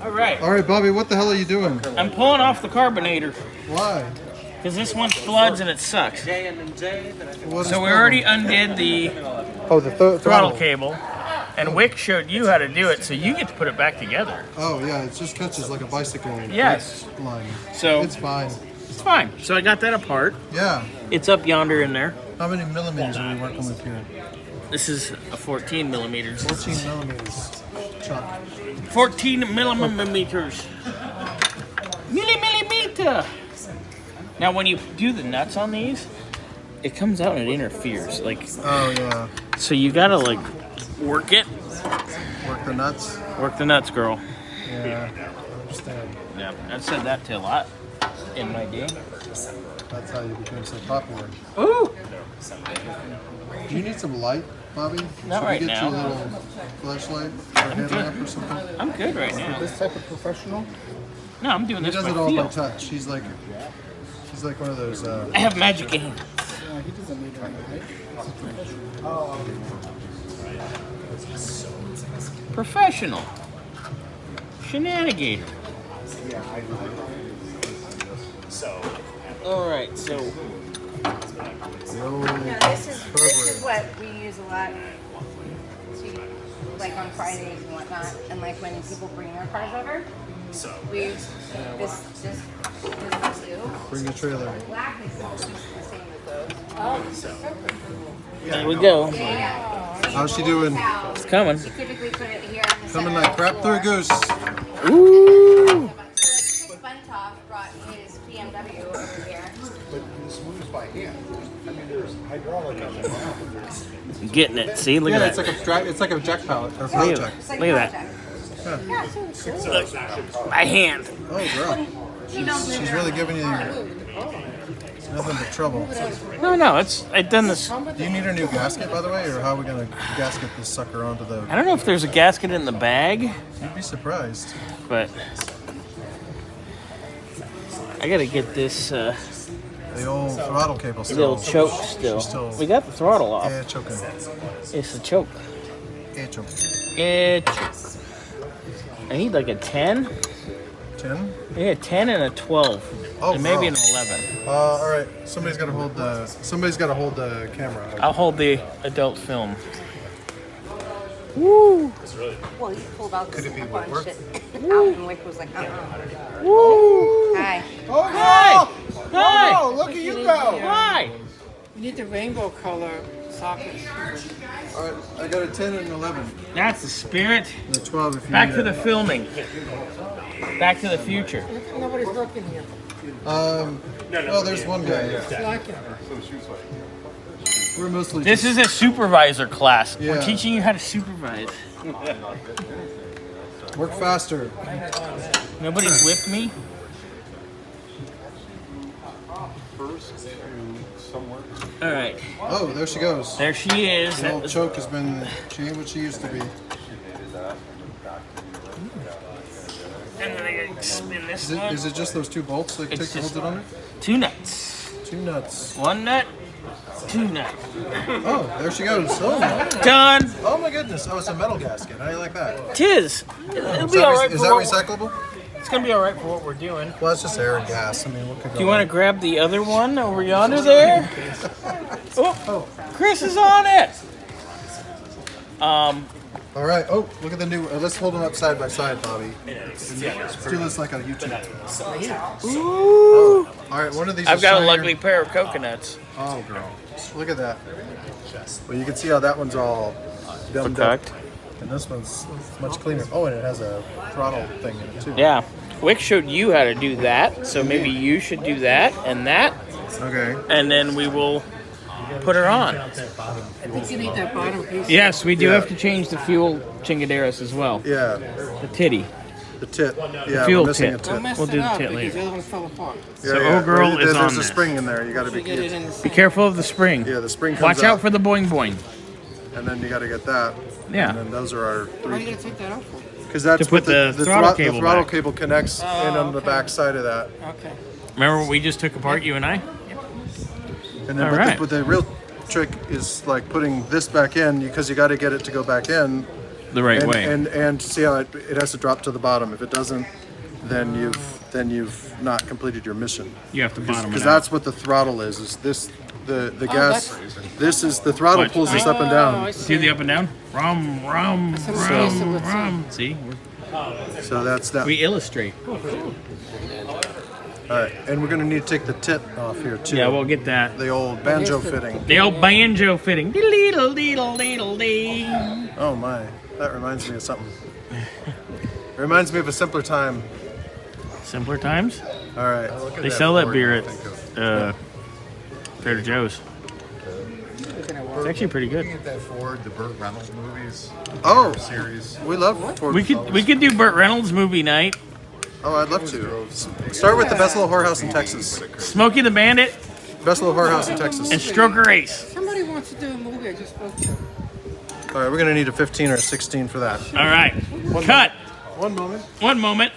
All right. All right, Bobby, what the hell are you doing? I'm pulling off the carburetor. Why? Because this one floods and it sucks. What So we already undid the throttle cable. And Wick showed you how to do it, so you get to put it back together. Oh, yeah, it just catches like a bicycle Yes. line. So it's fine. It's fine. So I got that apart. Yeah. It's up yonder in there. How many millimeters are we working with here? This is a 14 millimeters. 14 millimeters. Chuck. 14 millimeters. Millimeter. Now, when you do the nuts on these, it comes out and it interferes. Like, oh yeah. So you gotta like work it. Work the nuts. Work the nuts, girl. Yeah. I understand. Yeah, I've said that to a lot in my day. That's how you became so popular. Ooh. Do you need some light, Bobby? Not right now. Should we get you a little flashlight or headlamp or something? I'm good right now. This type of professional? No, I'm doing this by He does it all feel. by touch. He's like one of those. I have magic hands. Yeah, he doesn't need any light. Professional. Shenanigator. All right, so. This is what we use a lot, like on Fridays and whatnot, and like when people bring their cars over. We use this too. Bring the trailer. Black is the same as those. There we go. How's she doing? It's coming. We typically put it here in the Coming center. like crap through a goose. Ooh. So Chris Buntoff brought his BMW over here. But this moves by hand. I mean, there's hydraulic on it. Getting it. See, look Yeah, at it's that. like a jack pallet or Look float at jack. It's like Look at project. Yeah. Yeah, so My hand. Oh, girl. She's really giving you nothing but trouble. No, I've done this. Do you need a new gasket, by the way, or how are we gonna gasket this sucker onto the? I don't know if there's a gasket in the bag, You'd be surprised. but I gotta get this The old throttle cable little still. choke still. Still- We got the throttle off. Yeah, choking. It's a choke. Yeah, choking. It's. I need like a 10. 10. Yeah, 10 and a 12. Oh, and maybe wow. an 11. All right. Somebody's got to hold the camera. I'll hold the adult film. Woo! well, he pulled out Could this it be bunch Whitworth? that out and Wick was like, Woo! Hi. Oh, Hi! Hi! Oh, look at you go! Hi! You need the rainbow color sockets. All right. I got a 10 and an 11. That's the spirit. And a 12 if you Back need to it. the filming. Back to the future. Nobody's looking here. Well, there's one guy. Slacking. We're mostly. This is a supervisor class. We're Yeah. teaching you how to supervise. Work faster. Nobody's whipped me. All right. Oh, there she goes. There she is. The old choke has been. She ain't what she used to be. And then I gotta spin this Is one. it just those two bolts that It's holds just- it on it? 2 nuts. Two nuts. 1 nut, 2 nuts. Oh, there she goes. Done. Oh my goodness. Oh, it's a metal gasket. How do you like that? Tis. It'll Is be all right that, is for that what recyclable? It's gonna be all right for what we're doing. Well, it's just air and gas. I mean, what could go Do you want to grab the other one over yonder there? Oh, Chris is on it. All right. Oh, look at the new. Let's hold them up side by side, Bobby. Let's do this like on YouTube. Ooh. All right. One of these. I've is got a shinier. lovely pair of coconuts. Oh, girl. Look at that. Well, you can see how that one's all gummed up. Cooked. And this one's much cleaner. Oh, and it has a throttle thing in it, too. Yeah. Wick showed you how to do that, so maybe you should do that and that, Okay. and then we will put her on. I think you need that bottom piece. Yes, we do Yeah. have to change the fuel chingaderas as well. Yeah. The titty. The tit. Yeah, fuel we're missing tit. a Don't tit. mess We'll it do the up tit because later. the other one fell apart. Yeah, So yeah. old girl Well, is on There's a there. spring in there. You got to be You get it in careful. the Be same. careful of the spring. Yeah, the spring comes Watch out for the boing boing. And then you got to get that. Yeah. And then those are our Why are you three. gonna take that off for? Because that's To put what the throttle cable The throttle back. cable connects in on the okay. back side of that. Okay. Remember what we just took apart, you and I? And then, All but, right. the real trick is like putting this back in because you got to get it to go back in, the right way. And see how it has to drop to the bottom. If it doesn't, then you've not completed your mission. You have to bottom it Because out. that's what the throttle is. Is this the gas? This is the throttle Watch. pulls this up and I down. See the up and down? Rum, rum, Some rum, space with rum. See? So that's that. We illustrate. All right, and we're gonna need to take the tip off here too. Yeah, we'll get that. The old banjo fitting. The old banjo fitting. Diddle deedle deedle dee. Oh my, that reminds me of something. It reminds me of a simpler time. Simpler times? All right. They sell that beer at Trader Joe's. It's actually pretty good. Looking at that Ford, the Burt Reynolds movies. Oh, Series. we love Ford. We could do Burt Reynolds movie night. Oh, I'd love to. Start with the best little whorehouse in Texas. Smokey the Bandit Best little whorehouse in Texas. and Stroker Ace. Somebody wants to do a movie. I just spoke to. All right, we're gonna need a 15 or a 16 for that. All right. Cut. One moment. One moment.